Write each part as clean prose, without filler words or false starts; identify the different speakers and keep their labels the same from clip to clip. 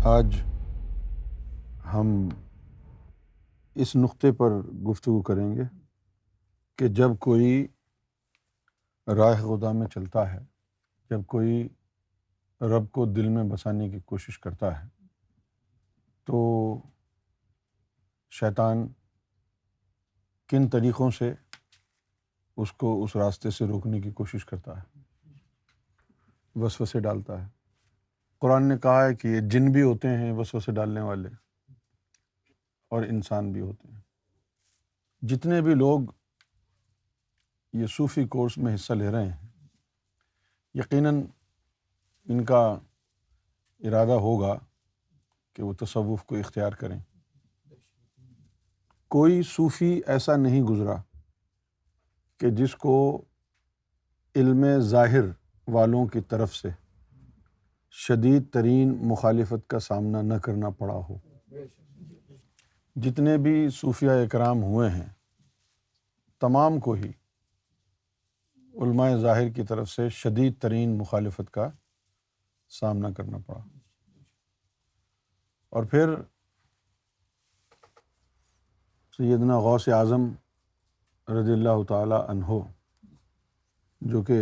Speaker 1: آج ہم اس نقطے پر گفتگو کریں گے کہ جب کوئی راہ خدا میں چلتا ہے، جب کوئی رب کو دل میں بسانے کی کوشش کرتا ہے تو شیطان کن طریقوں سے اس کو اس راستے سے روکنے کی کوشش کرتا ہے، وسوسے ڈالتا ہے۔ قرآن نے کہا ہے کہ یہ جن بھی ہوتے ہیں وسوسے ڈالنے والے، اور انسان بھی ہوتے ہیں۔ جتنے بھی لوگ یہ صوفی کورس میں حصہ لے رہے ہیں، یقیناً ان کا ارادہ ہوگا کہ وہ تصوف کو اختیار کریں۔ کوئی صوفی ایسا نہیں گزرا کہ جس کو علم ظاہر والوں کی طرف سے شدید ترین مخالفت کا سامنا نہ کرنا پڑا ہو۔ جتنے بھی صوفیاء اکرام ہوئے ہیں، تمام کو ہی علماء ظاہر کی طرف سے شدید ترین مخالفت کا سامنا کرنا پڑا۔ اور پھر سیدنا غوث اعظم رضی اللہ تعالی عنہ، جو کہ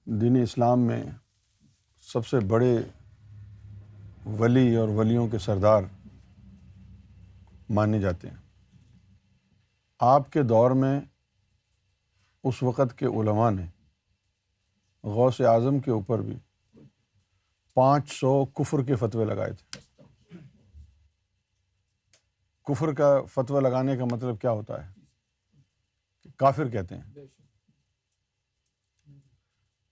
Speaker 1: دین اسلام میں سب سے بڑے ولی اور ولیوں کے سردار مانے جاتے ہیں، آپ کے دور میں اس وقت کے علماء نے غوث اعظم کے اوپر بھی 500 کفر کے فتوے لگائے تھے۔ کفر کا فتویٰ لگانے کا مطلب کیا ہوتا ہے؟ کہ کافر کہتے ہیں۔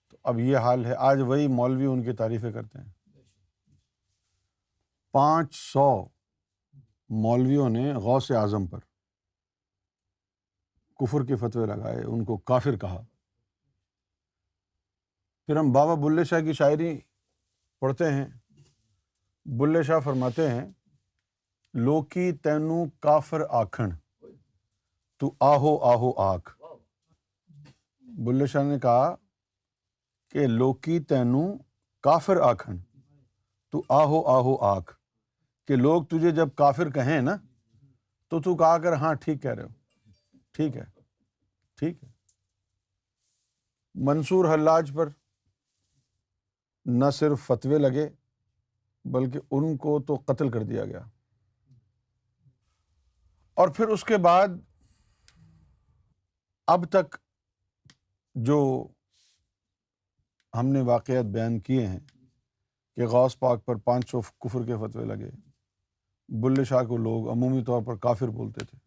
Speaker 1: تو اب یہ حال ہے، آج وہی مولوی ان کی تعریفیں کرتے ہیں۔ 500 مولویوں نے غوث اعظم پر کفر کے فتوے لگائے، ان کو کافر کہا۔ پھر ہم بابا بلے شاہ کی شاعری پڑھتے ہیں، بلے شاہ فرماتے ہیں، لوکی تینو کافر آکھن تو آہو آہو آکھ۔ بلے شاہ نے کہا کہ لوکی تینو کافر آکھن تو آہو آہو آکھ، کہ لوگ تجھے جب کافر کہیں نا تو کہا کر ہاں ٹھیک کہہ رہے ہو، ٹھیک ہے ٹھیک ہے۔ منصور حلاج پر نہ صرف فتوے لگے بلکہ ان کو تو قتل کر دیا گیا۔ اور پھر اس کے بعد اب تک جو ہم نے واقعات بیان کیے ہیں کہ غوث پاک پر 500 کفر کے فتوے لگے، بلے شاہ کو لوگ عمومی طور پر کافر بولتے تھے،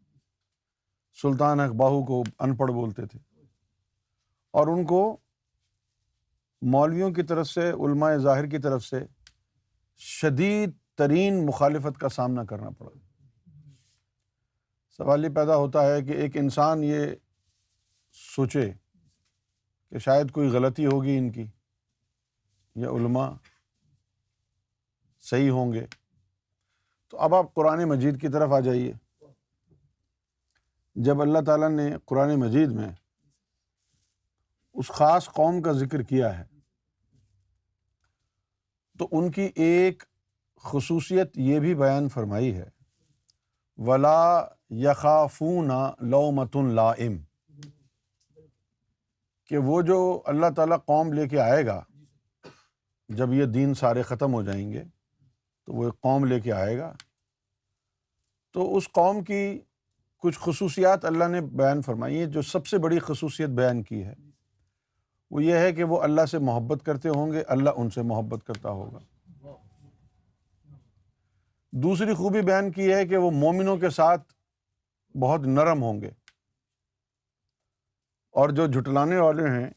Speaker 1: سلطان اقباہو کو ان پڑھ بولتے تھے، اور ان کو مولویوں کی طرف سے، علماء ظاہر کی طرف سے شدید ترین مخالفت کا سامنا کرنا پڑا۔ سوال یہ پیدا ہوتا ہے کہ ایک انسان یہ سوچے کہ شاید کوئی غلطی ہوگی ان کی، یا علماء صحیح ہوں گے، تو اب آپ قرآن مجید کی طرف آ جائیے۔ جب اللہ تعالیٰ نے قرآن مجید میں اس خاص قوم کا ذکر کیا ہے تو ان کی ایک خصوصیت یہ بھی بیان فرمائی ہے، وَلَا يَخَافُونَ لَوْمَةٌ لَائِمٍ، کہ وہ جو اللہ تعالیٰ قوم لے کے آئے گا، جب یہ دین سارے ختم ہو جائیں گے تو وہ ایک قوم لے کے آئے گا، تو اس قوم کی کچھ خصوصیات اللہ نے بیان فرمائی ہیں۔ جو سب سے بڑی خصوصیت بیان کی ہے وہ یہ ہے کہ وہ اللہ سے محبت کرتے ہوں گے، اللہ ان سے محبت کرتا ہوگا۔ دوسری خوبی بیان کی ہے کہ وہ مومنوں کے ساتھ بہت نرم ہوں گے، اور جو جھٹلانے والے ہیں،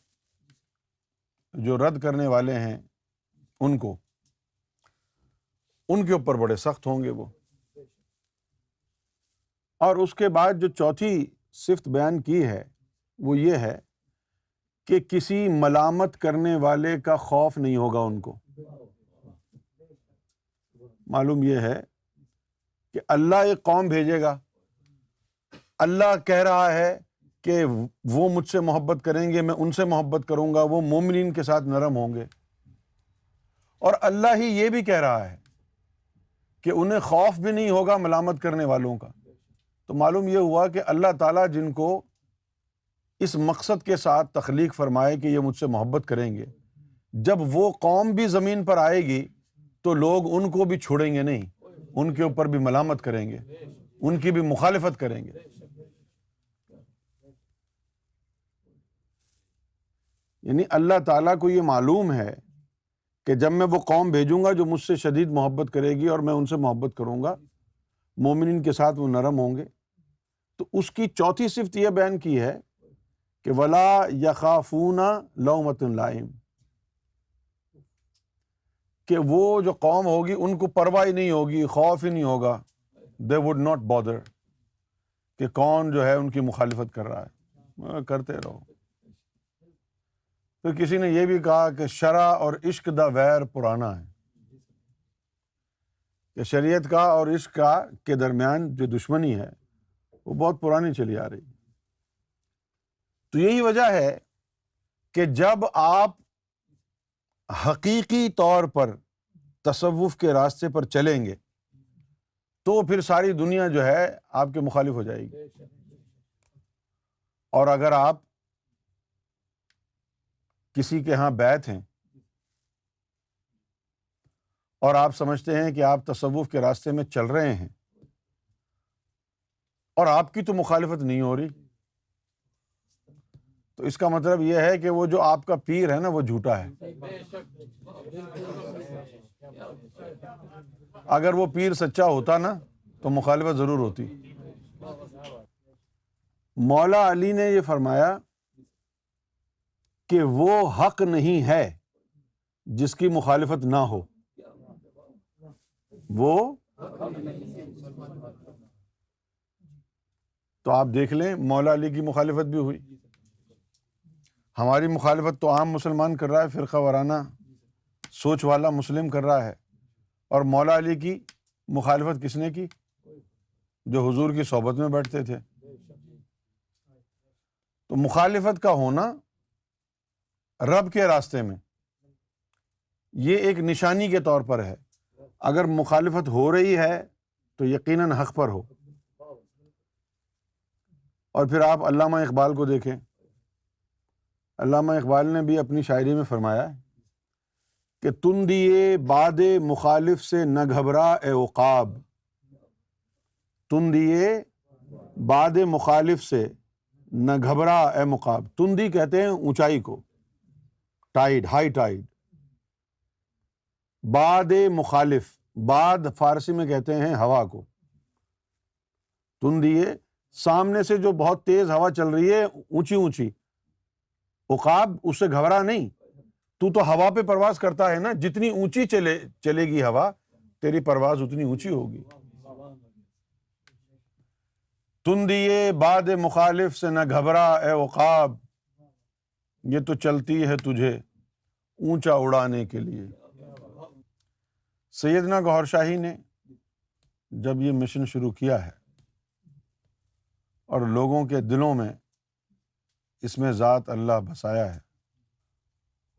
Speaker 1: جو رد کرنے والے ہیں، ان کے اوپر بڑے سخت ہوں گے وہ۔ اور اس کے بعد جو چوتھی صفت بیان کی ہے وہ یہ ہے کہ کسی ملامت کرنے والے کا خوف نہیں ہوگا ان کو۔ معلوم یہ ہے کہ اللہ ایک قوم بھیجے گا، اللہ کہہ رہا ہے کہ وہ مجھ سے محبت کریں گے، میں ان سے محبت کروں گا، وہ مومنین کے ساتھ نرم ہوں گے، اور اللہ ہی یہ بھی کہہ رہا ہے کہ انہیں خوف بھی نہیں ہوگا ملامت کرنے والوں کا۔ تو معلوم یہ ہوا کہ اللہ تعالیٰ جن کو اس مقصد کے ساتھ تخلیق فرمائے کہ یہ مجھ سے محبت کریں گے، جب وہ قوم بھی زمین پر آئے گی تو لوگ ان کو بھی چھوڑیں گے نہیں، ان کے اوپر بھی ملامت کریں گے، ان کی بھی مخالفت کریں گے۔ یعنی اللہ تعالیٰ کو یہ معلوم ہے کہ جب میں وہ قوم بھیجوں گا جو مجھ سے شدید محبت کرے گی اور میں ان سے محبت کروں گا، مومنین کے ساتھ وہ نرم ہوں گے، تو اس کی چوتھی صفت یہ بیان کی ہے کہ وَلَا يَخَافُونَ لَوْمَةَ لَائِمٍ، کہ وہ جو قوم ہوگی ان کو پرواہ ہی نہیں ہوگی، خوف ہی نہیں ہوگا، they would not bother کہ کون جو ہے ان کی مخالفت کر رہا ہے، کرتے رہو۔ پھر کسی نے یہ بھی کہا کہ شرع اور عشق دا ویر پرانا ہے، کہ شریعت کا اور عشق کا کے درمیان جو دشمنی ہے وہ بہت پرانی چلی آ رہی ہے۔ تو یہی وجہ ہے کہ جب آپ حقیقی طور پر تصوف کے راستے پر چلیں گے تو پھر ساری دنیا جو ہے آپ کے مخالف ہو جائے گی، اور اگر آپ کسی کے ہاں بیعت ہیں اور آپ سمجھتے ہیں کہ آپ تصوف کے راستے میں چل رہے ہیں اور آپ کی تو مخالفت نہیں ہو رہی، تو اس کا مطلب یہ ہے کہ وہ جو آپ کا پیر ہے نا وہ جھوٹا ہے۔ اگر وہ پیر سچا ہوتا نا تو مخالفت ضرور ہوتی۔ مولا علی نے یہ فرمایا کہ وہ حق نہیں ہے جس کی مخالفت نہ ہو، وہ تو آپ دیکھ لیں مولا علی کی مخالفت بھی ہوئی، ہماری مخالفت تو عام مسلمان کر رہا ہے، فرقہ وارانہ سوچ والا مسلم کر رہا ہے، اور مولا علی کی مخالفت کس نے کی؟ جو حضور کی صحبت میں بیٹھتے تھے۔ تو مخالفت کا ہونا رب کے راستے میں یہ ایک نشانی کے طور پر ہے، اگر مخالفت ہو رہی ہے تو یقیناً حق پر ہو۔ اور پھر آپ علامہ اقبال کو دیکھیں، علامہ اقبال نے بھی اپنی شاعری میں فرمایا ہے کہ تندیے باد مخالف سے نہ گھبرا اے عقاب، تندیے باد مخالف سے نہ گھبرا اے مقاب۔ تندی کہتے ہیں اونچائی کو، ٹائیڈ، ہائی ٹائیڈ۔ باد مخالف، باد فارسی میں کہتے ہیں ہوا کو۔ تندیے سامنے سے جو بہت تیز ہوا چل رہی ہے اونچی اونچی، عقاب اس سے گھبرا نہیں، تو ہوا پہ پرواز کرتا ہے نا، جتنی اونچی چلے گی ہوا تیری پرواز اتنی اونچی ہوگی۔ تندیے باد مخالف سے نہ گھبرا اے عقاب، یہ تو چلتی ہے تجھے اونچا اڑانے کے لیے۔ سیدنا گوہر شاہی نے جب یہ مشن شروع کیا ہے اور لوگوں کے دلوں میں اس میں ذات اللہ بسایا ہے،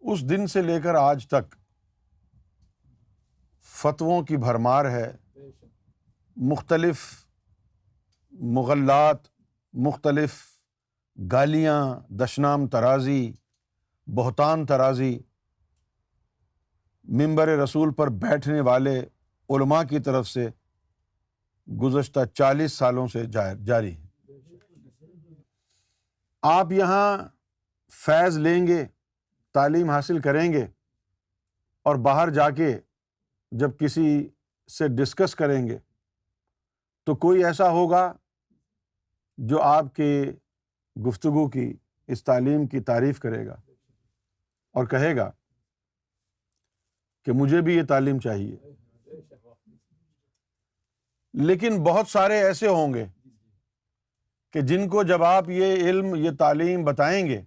Speaker 1: اس دن سے لے کر آج تک فتووں کی بھرمار ہے، مختلف مغلات، مختلف گالیاں، دشنام ترازی، بہتان ترازی، منبر رسول پر بیٹھنے والے علماء کی طرف سے گزشتہ 40 سالوں سے جاری ہے۔ آپ یہاں فیض لیں گے، تعلیم حاصل کریں گے، اور باہر جا کے جب کسی سے ڈسکس کریں گے تو کوئی ایسا ہوگا جو آپ کے گفتگو کی، اس تعلیم کی تعریف کرے گا اور کہے گا کہ مجھے بھی یہ تعلیم چاہیے۔ لیکن بہت سارے ایسے ہوں گے کہ جن کو جب آپ یہ علم، یہ تعلیم بتائیں گے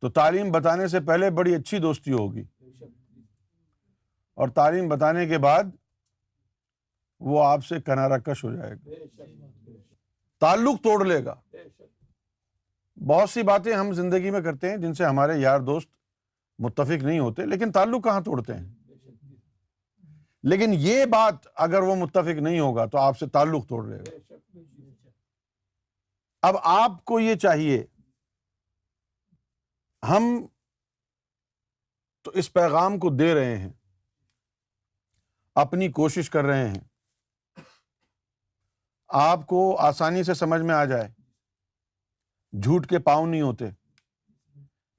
Speaker 1: تو تعلیم بتانے سے پہلے بڑی اچھی دوستی ہوگی، اور تعلیم بتانے کے بعد وہ آپ سے کنارہ کش ہو جائے گا، تعلق توڑ لے گا۔ بہت سی باتیں ہم زندگی میں کرتے ہیں جن سے ہمارے یار دوست متفق نہیں ہوتے لیکن تعلق کہاں توڑتے ہیں. لیکن یہ بات اگر وہ متفق نہیں ہوگا تو آپ سے تعلق توڑ رہے گا. اب آپ کو یہ چاہیے، ہم تو اس پیغام کو دے رہے ہیں، اپنی کوشش کر رہے ہیں آپ کو آسانی سے سمجھ میں آ جائے، جھوٹ کے پاؤں نہیں ہوتے.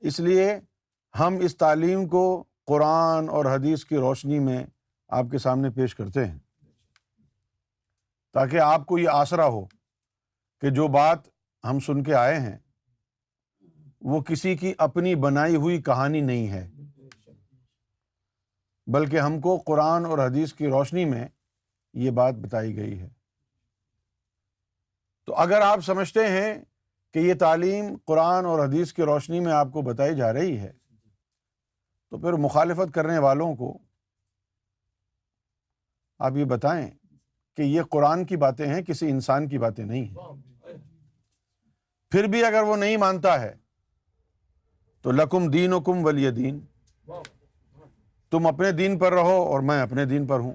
Speaker 1: اس لیے ہم اس تعلیم کو قرآن اور حدیث کی روشنی میں آپ کے سامنے پیش کرتے ہیں، تاکہ آپ کو یہ آسرا ہو کہ جو بات ہم سن کے آئے ہیں وہ کسی کی اپنی بنائی ہوئی کہانی نہیں ہے، بلکہ ہم کو قرآن اور حدیث کی روشنی میں یہ بات بتائی گئی ہے. تو اگر آپ سمجھتے ہیں کہ یہ تعلیم قرآن اور حدیث کی روشنی میں آپ کو بتائی جا رہی ہے تو پھر مخالفت کرنے والوں کو آپ یہ بتائیں کہ یہ قرآن کی باتیں ہیں، کسی انسان کی باتیں نہیں ہیں. پھر بھی اگر وہ نہیں مانتا ہے تو لکم دینکم ولی دین، تم اپنے دین پر رہو اور میں اپنے دین پر ہوں.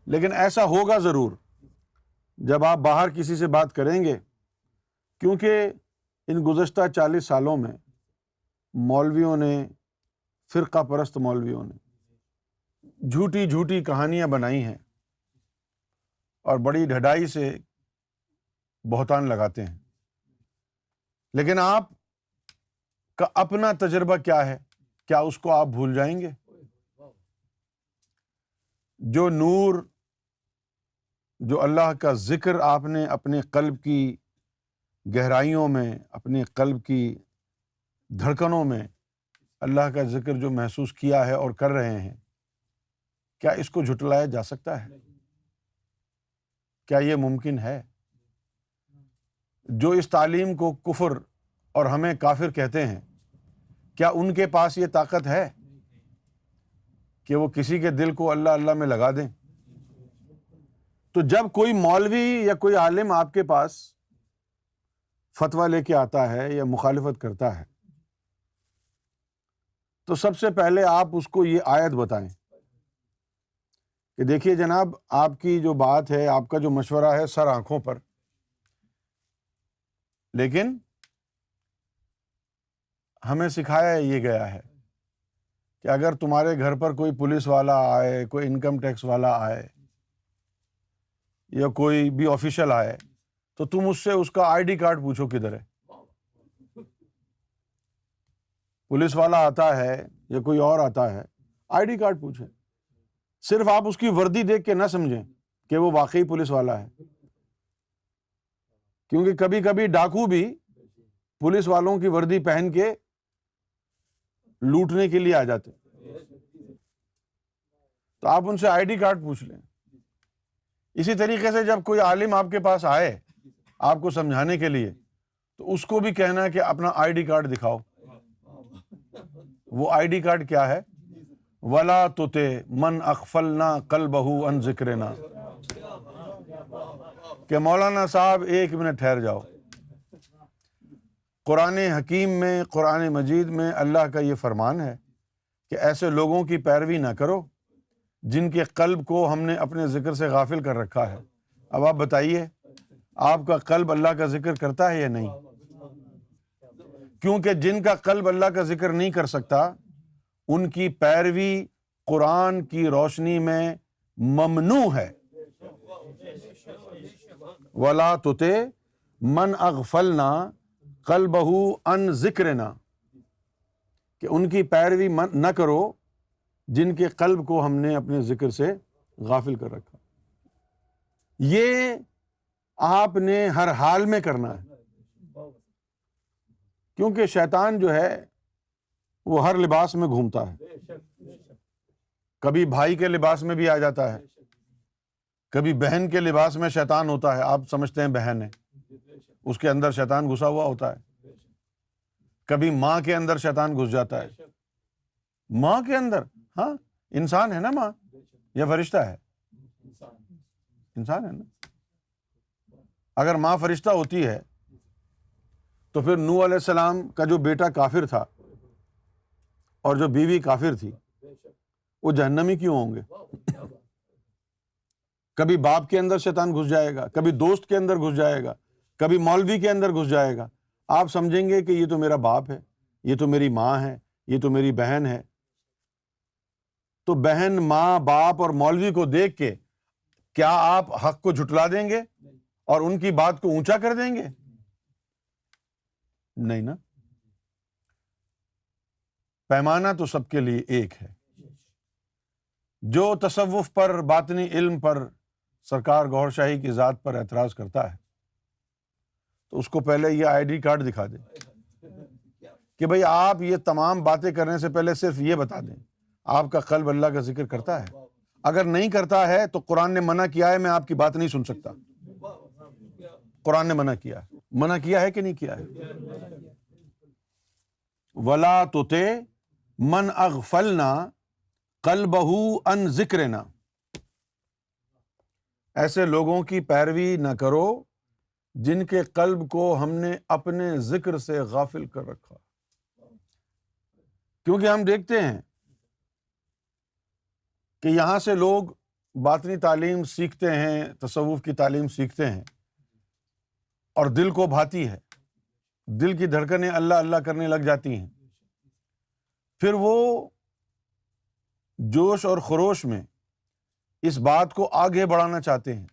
Speaker 1: لیکن ایسا ہوگا ضرور جب آپ باہر کسی سے بات کریں گے، کیونکہ ان گزشتہ 40 سالوں میں مولویوں نے، فرقہ پرست مولویوں نے جھوٹی جھوٹی کہانیاں بنائی ہیں اور بڑی ڈھڈائی سے بہتان لگاتے ہیں. لیکن آپ کا اپنا تجربہ کیا ہے؟ کیا اس کو آپ بھول جائیں گے؟ جو نور، جو اللہ کا ذکر آپ نے اپنے قلب کی گہرائیوں میں، اپنے قلب کی دھڑکنوں میں اللہ کا ذکر جو محسوس کیا ہے اور کر رہے ہیں، کیا اس کو جھٹلایا جا سکتا ہے؟ کیا یہ ممکن ہے؟ جو اس تعلیم کو کفر اور ہمیں کافر کہتے ہیں، کیا ان کے پاس یہ طاقت ہے کہ وہ کسی کے دل کو اللہ اللہ میں لگا دیں؟ تو جب کوئی مولوی یا کوئی عالم آپ کے پاس فتویٰ لے کے آتا ہے یا مخالفت کرتا ہے تو سب سے پہلے آپ اس کو یہ آیت بتائیں کہ دیکھیے جناب، آپ کی جو بات ہے، آپ کا جو مشورہ ہے سر آنکھوں پر، لیکن ہمیں سکھایا یہ گیا ہے کہ اگر تمہارے گھر پر کوئی پولیس والا آئے، کوئی انکم ٹیکس والا آئے یا کوئی بھی آفیشل آئے تو تم اس سے اس کا آئی ڈی کارڈ پوچھو کدھر ہے. پولیس والا آتا ہے یا کوئی اور آتا ہے، آئی ڈی کارڈ پوچھے. صرف آپ اس کی وردی دیکھ کے نہ سمجھیں کہ وہ واقعی پولیس والا ہے، کیونکہ کبھی کبھی ڈاکو بھی پولیس والوں کی وردی پہن کے لوٹنے کے لیے آ جاتے، تو آپ ان سے آئی ڈی کارڈ پوچھ لیں. اسی طریقے سے جب کوئی عالم آپ کے پاس آئے آپ کو سمجھانے کے لیے تو اس کو بھی کہنا ہے کہ اپنا آئی ڈی کارڈ دکھاؤ. وہ آئی ڈی کارڈ کیا ہے؟ وَلَا تُطِعْ مَنْ أَغْفَلْنَا قَلْبَهُ عَنْ ذِكْرِنَا، کہ مولانا صاحب ایک منٹ ٹھہر جاؤ. قرآن حکیم میں، قرآن مجید میں اللہ کا یہ فرمان ہے کہ ایسے لوگوں کی پیروی نہ کرو جن کے قلب کو ہم نے اپنے ذکر سے غافل کر رکھا ہے. اب آپ بتائیے، آپ کا قلب اللہ کا ذکر کرتا ہے یا نہیں؟ کیونکہ جن کا قلب اللہ کا ذکر نہیں کر سکتا ان کی پیروی قرآن کی روشنی میں ممنوع ہے. وَلَا تُطِعْ مَنْ أَغْفَلْنَا قَلْبَهُ عَنْ ذِكْرِنَا، کہ ان کی پیروی نہ کرو جن کے قلب کو ہم نے اپنے ذکر سے غافل کر رکھا. یہ آپ نے ہر حال میں کرنا ہے، کیونکہ شیطان جو ہے وہ ہر لباس میں گھومتا ہے. کبھی بھائی کے لباس میں بھی آ جاتا ہے، کبھی بہن کے لباس میں شیطان ہوتا ہے. آپ سمجھتے ہیں بہن ہے، اس کے اندر شیطان گھسا ہوا ہوتا ہے. کبھی ماں کے اندر شیطان گھس جاتا ہے. ماں کے اندر، ہاں انسان ہے نا ماں، یا فرشتہ ہے؟ انسان ہے نا. اگر ماں فرشتہ ہوتی ہے تو پھر نوح علیہ السلام کا جو بیٹا کافر تھا اور جو بیوی کافر تھی وہ جہنمی کیوں ہوں گے؟ کبھی باپ کے اندر شیطان گھس جائے گا، کبھی دوست کے اندر گھس جائے گا، کبھی مولوی کے اندر گھس جائے گا. آپ سمجھیں گے کہ یہ تو میرا باپ ہے، یہ تو میری ماں ہے، یہ تو میری بہن ہے. تو بہن، ماں، باپ اور مولوی کو دیکھ کے کیا آپ حق کو جھٹلا دیں گے اور ان کی بات کو اونچا کر دیں گے؟ نہیں نا. پیمانہ تو سب کے لیے ایک ہے. جو تصوف پر، باطنی علم پر، سرکار گوھر شاہی کی ذات پر اعتراض کرتا ہے تو اس کو پہلے یہ آئی ڈی کارڈ دکھا دیں کہ بھئی آپ یہ تمام باتیں کرنے سے پہلے صرف یہ بتا دیں آپ کا قلب اللہ کا ذکر کرتا ہے. اگر نہیں کرتا ہے تو قرآن نے منع کیا ہے، میں آپ کی بات نہیں سن سکتا. قرآن نے منع کیا ہے. منع کیا ہے کہ نہیں کیا ہے؟ وَلَا تُطِعْ مَنْ أَغْفَلْنَا قَلْبَهُ عَنْ ذِكْرِنَا، ایسے لوگوں کی پیروی نہ کرو جن کے قلب کو ہم نے اپنے ذکر سے غافل کر رکھا. کیونکہ ہم دیکھتے ہیں کہ یہاں سے لوگ باطنی تعلیم سیکھتے ہیں، تصوف کی تعلیم سیکھتے ہیں اور دل کو بھاتی ہے، دل کی دھڑکنیں اللہ اللہ کرنے لگ جاتی ہیں. پھر وہ جوش اور خروش میں اس بات کو آگے بڑھانا چاہتے ہیں،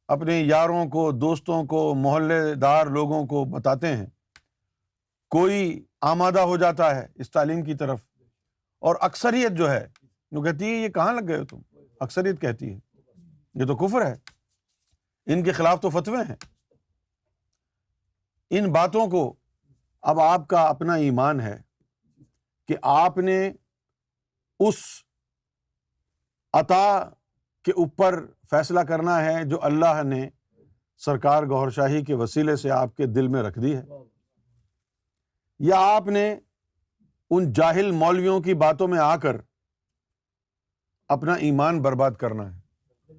Speaker 1: اپنے یاروں کو، دوستوں کو، محلے دار لوگوں کو بتاتے ہیں. کوئی آمادہ ہو جاتا ہے اس تعلیم کی طرف، اور اکثریت جو ہے وہ کہتی ہے یہ کہاں لگ گئے ہو تم. اکثریت کہتی ہے یہ تو کفر ہے، ان کے خلاف تو فتوے ہیں. ان باتوں کو اب آپ کا اپنا ایمان ہے کہ آپ نے اس عطا کے اوپر فیصلہ کرنا ہے جو اللہ نے سرکار گوھر شاہی کے وسیلے سے آپ کے دل میں رکھ دی ہے، یا آپ نے ان جاہل مولویوں کی باتوں میں آ کر اپنا ایمان برباد کرنا ہے.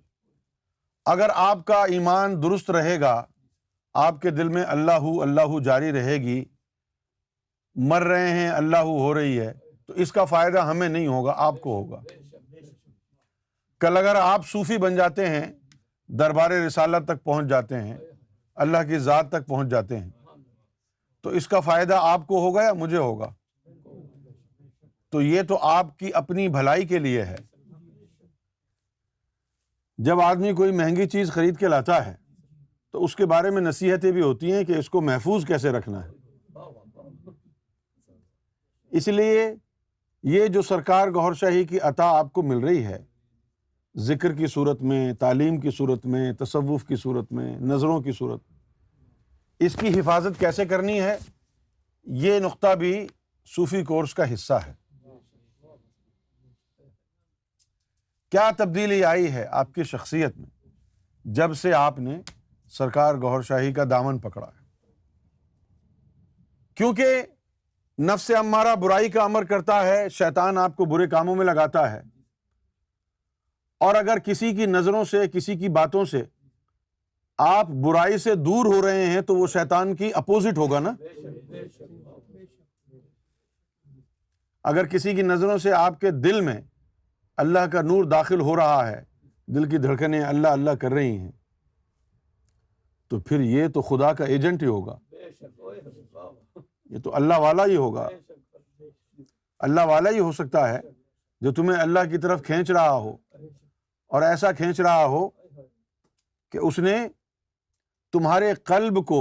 Speaker 1: اگر آپ کا ایمان درست رہے گا، آپ کے دل میں اللہ اللہ جاری رہے گی، مر رہے ہیں اللہ ہو رہی ہے، تو اس کا فائدہ ہمیں نہیں ہوگا، آپ کو ہوگا. کل اگر آپ صوفی بن جاتے ہیں، دربار رسالت تک پہنچ جاتے ہیں، اللہ کی ذات تک پہنچ جاتے ہیں، تو اس کا فائدہ آپ کو ہوگا یا مجھے ہوگا؟ تو یہ تو آپ کی اپنی بھلائی کے لیے ہے. جب آدمی کوئی مہنگی چیز خرید کے لاتا ہے تو اس کے بارے میں نصیحتیں بھی ہوتی ہیں کہ اس کو محفوظ کیسے رکھنا ہے. اس لیے یہ جو سرکار گوھر شاہی کی عطا آپ کو مل رہی ہے، ذکر کی صورت میں، تعلیم کی صورت میں، تصوف کی صورت میں، نظروں کی صورت میں، اس کی حفاظت کیسے کرنی ہے، یہ نقطہ بھی صوفی کورس کا حصہ ہے. کیا تبدیلی آئی ہے آپ کی شخصیت میں جب سے آپ نے سرکار گوھر شاہی کا دامن پکڑا ہے؟ کیونکہ نفس امارہ برائی کا امر کرتا ہے، شیطان آپ کو برے کاموں میں لگاتا ہے، اور اگر کسی کی نظروں سے، کسی کی باتوں سے آپ برائی سے دور ہو رہے ہیں تو وہ شیطان کی اپوزٹ ہوگا نا. اگر کسی کی نظروں سے آپ کے دل میں اللہ کا نور داخل ہو رہا ہے، دل کی دھڑکنیں اللہ اللہ کر رہی ہیں، تو پھر یہ تو خدا کا ایجنٹ ہی ہوگا، یہ تو اللہ والا ہی ہوگا. اللہ والا ہی ہو سکتا ہے جو تمہیں اللہ کی طرف کھینچ رہا ہو، اور ایسا کھینچ رہا ہو کہ اس نے تمہارے قلب کو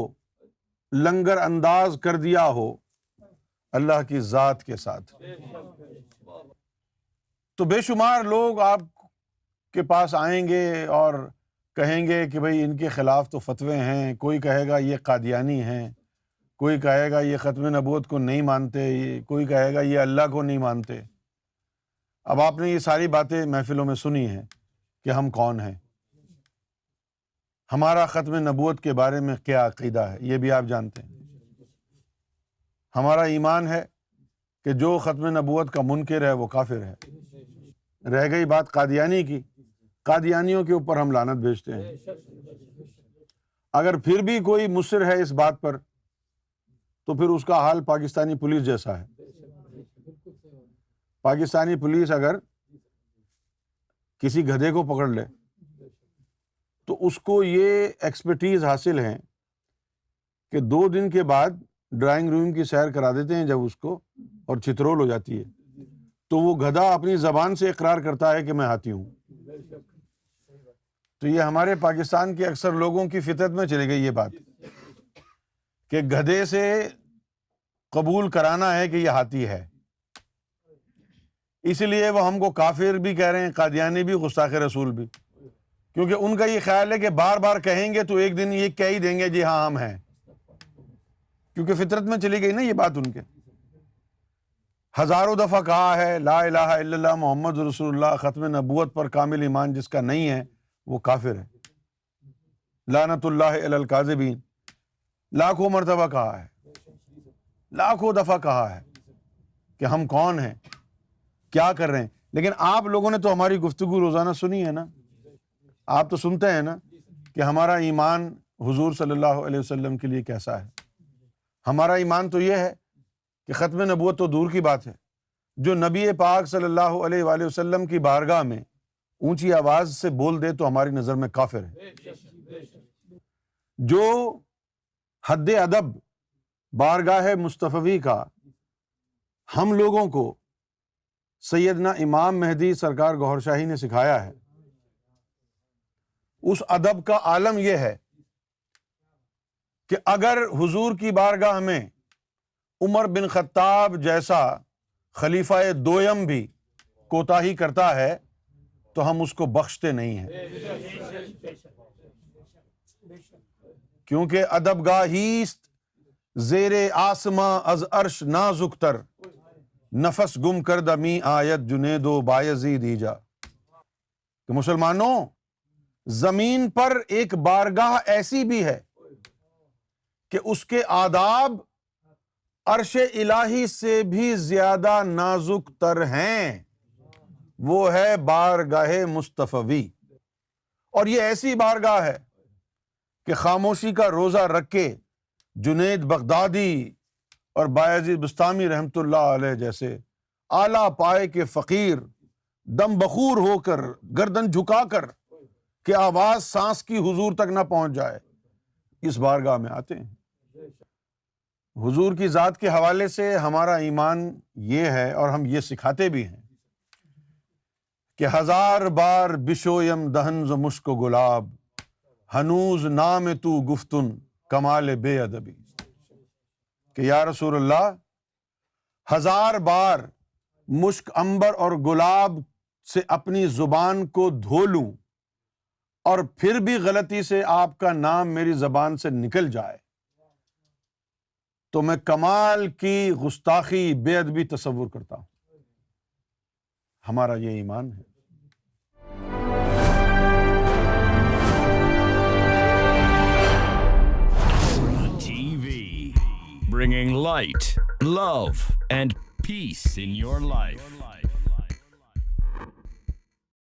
Speaker 1: لنگر انداز کر دیا ہو اللہ کی ذات کے ساتھ. تو بے شمار لوگ آپ کے پاس آئیں گے اور کہیں گے کہ بھئی ان کے خلاف تو فتوے ہیں، کوئی کہے گا یہ قادیانی ہیں، کوئی کہے گا یہ ختم نبوت کو نہیں مانتے، کوئی کہے گا یہ اللہ کو نہیں مانتے. اب آپ نے یہ ساری باتیں محفلوں میں سنی ہیں کہ ہم کون ہیں، ہمارا ختم نبوت کے بارے میں کیا عقیدہ ہے، یہ بھی آپ جانتے ہیں. ہمارا ایمان ہے کہ جو ختم نبوت کا منکر ہے وہ کافر ہے. رہ گئی بات قادیانی کی، قادیانیوں کے اوپر ہم لعنت بھیجتے ہیں. اگر پھر بھی کوئی مصر ہے اس بات پر تو پھر اس کا حال پاکستانی پولیس جیسا ہے. پاکستانی پولیس اگر کسی گدھے کو پکڑ لے تو اس کو یہ ایکسپرٹیز حاصل ہے کہ 2 دن کے بعد ڈرائنگ روم کی سیر کرا دیتے ہیں جب اس کو اور چترول ہو جاتی ہے تو وہ گدھا اپنی زبان سے اقرار کرتا ہے کہ میں ہاتھی ہوں. تو یہ ہمارے پاکستان کے اکثر لوگوں کی فطرت میں چلی گئی یہ بات کہ گدھے سے قبول کرانا ہے کہ یہ ہاتھی ہے، اس لیے وہ ہم کو کافر بھی کہہ رہے ہیں، قادیانی بھی، گستاخ رسول بھی، کیونکہ ان کا یہ خیال ہے کہ بار بار کہیں گے تو ایک دن یہ کہہ ہی دیں گے جی ہاں ہم ہیں، کیونکہ فطرت میں چلی گئی نا یہ بات ان کے. ہزاروں دفعہ کہا ہے لا الہ الا اللہ محمد رسول اللہ، ختم نبوت پر کامل ایمان جس کا نہیں ہے وہ کافر ہے. لعنت اللہ علی الکاذبین، لاکھوں مرتبہ کہا ہے، لاکھوں دفعہ کہا ہے کہ ہم کون ہیں، کیا کر رہے ہیں. لیکن آپ لوگوں نے تو ہماری گفتگو روزانہ سنی ہے نا، آپ تو سنتے ہیں نا کہ ہمارا ایمان حضور صلی اللہ علیہ وسلم کے لیے کیسا ہے. ہمارا ایمان تو یہ ہے کہ ختم نبوت تو دور کی بات ہے، جو نبی پاک صلی اللہ علیہ وآلہ وسلم کی بارگاہ میں اونچی آواز سے بول دے تو ہماری نظر میں کافر ہے. جو حد ادب بارگاہ مصطفی کا ہم لوگوں کو سیدنا امام مہدی سرکار گوھر شاہی نے سکھایا ہے، اس ادب کا عالم یہ ہے کہ اگر حضور کی بارگاہ میں عمر بن خطاب جیسا خلیفہ دویم بھی کوتاہی کرتا ہے تو ہم اس کو بخشتے نہیں ہیں، کیونکہ ادب گاہیست زیر آسماں از عرش نازک تر، نفس گم کردہ می آیت جنید و بایزید ایجا. کہ مسلمانوں، زمین پر ایک بارگاہ ایسی بھی ہے کہ اس کے آداب عرش الہی سے بھی زیادہ نازک تر ہیں، وہ ہے بارگاہ مصطفی. اور یہ ایسی بارگاہ ہے کہ خاموشی کا روزہ رکھ کے جنید بغدادی اور بایزید بستامی رحمۃ اللہ علیہ جیسے اعلیٰ پائے کے فقیر دم بخور ہو کر گردن جھکا کر کہ آواز سانس کی حضور تک نہ پہنچ جائے، اس بارگاہ میں آتے ہیں. حضور کی ذات کے حوالے سے ہمارا ایمان یہ ہے، اور ہم یہ سکھاتے بھی ہیں کہ 1000 بار بشویم دہن ز مشک و گلاب، ہنوز نام تو گفتن کمال بے ادبی. کہ یا رسول اللہ 1000 بار مشک عنبر اور گلاب سے اپنی زبان کو دھو لوں اور پھر بھی غلطی سے آپ کا نام میری زبان سے نکل جائے تو میں کمال کی گستاخی بے ادبی تصور کرتا ہوں. ہمارا یہ ایمان ہے.
Speaker 2: Bringing light, love, and peace in your life.